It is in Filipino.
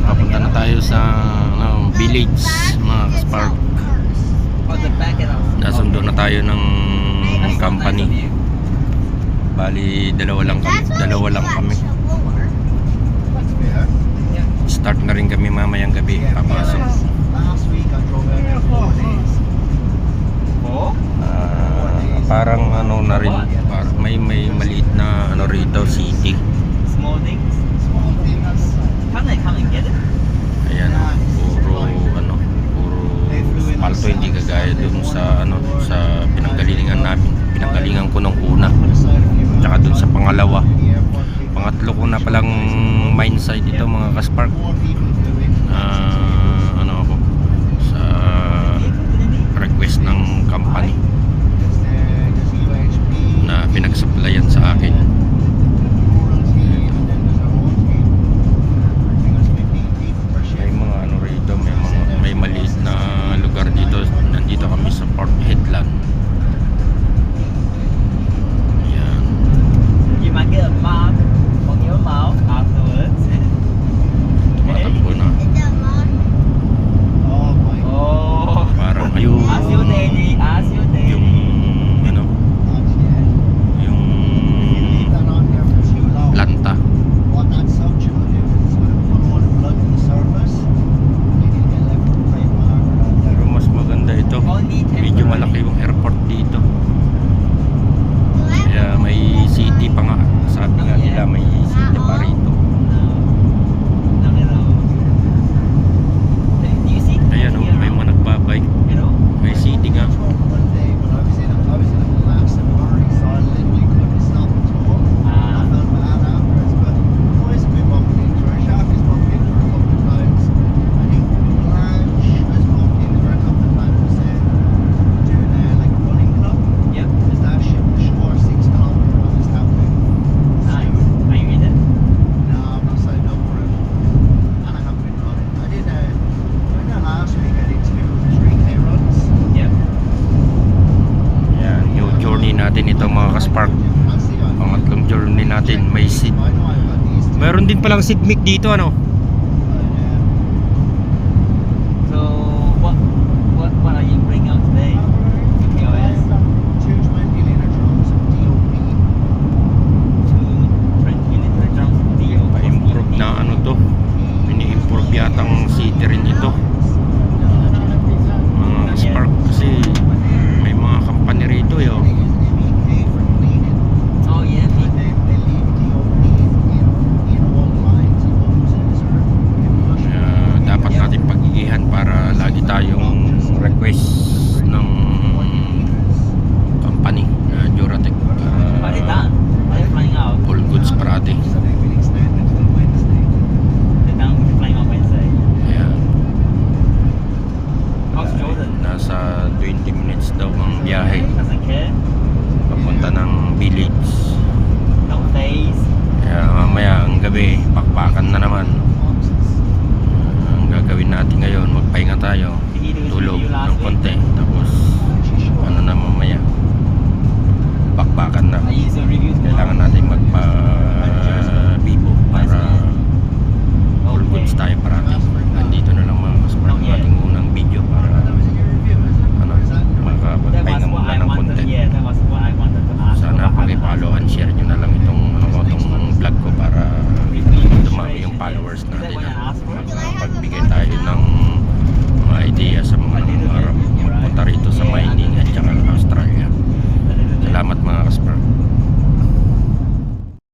papunta na tayo sa village, mga kaspark. Nasundo na tayo ng company. Bali, dalawa lang kami. Start na rin kami mamayang gabi, papasok. Parang ano na rin, may maliit na ano rito, city. Ayan, puro palto, hindi kagaya dun sa sa pinanggalingan ko nung una, tsaka dun sa pangalawa. Pangatlo ko na palang mine site ito, mga kaspark. Ako sa request ng company na pinag-supplyan sa akin. May mga ano rito, may maliit na lugar dito. Nandito kami sa Port Hedland. Ayan. You might get a mark on your mouth afterwards. Tumatakbo na. Oh. Parang ayun. Ask your daddy. Yung planta. Pero mas maganda ito. Medyo malaki yung airport dito. Kaya may city pa nga. Sabi nga nila may city pa rito. Ayan o, may mga nagbabike. May city nga. Natin ito, mga kaspark. Pangatlong journey natin. May seed. Meron din palang seed mic dito, ano? So what are you bringing out today? POS? 220-liter drums of DOP. 220-liter drums of DOP. Pa-improve na ano to. Ini-improve yatang city rin ito, mga kaspark, kasi may mga company rito yo. Para lagi tayong request ng company na Duratec, all goods parati. Ayan. Nasa 20 minutes daw ang biyahe papunta ng village. Kaya mamaya ang gabi, pakpakan na naman. Gagawin natin ngayon, magpahinga tayo, tulog ng konti, tapos ano na mamaya, bakbakan na. Kailangan natin magpa-bibo para all goods tayo parati. Nandito na lang mga kaspark ng ating unang video para makapagpahinga muna ng konti. Sana pag-follow and share nyo na lang itong vlog ko para dumami yung followers natin. Pagbigay tayo ng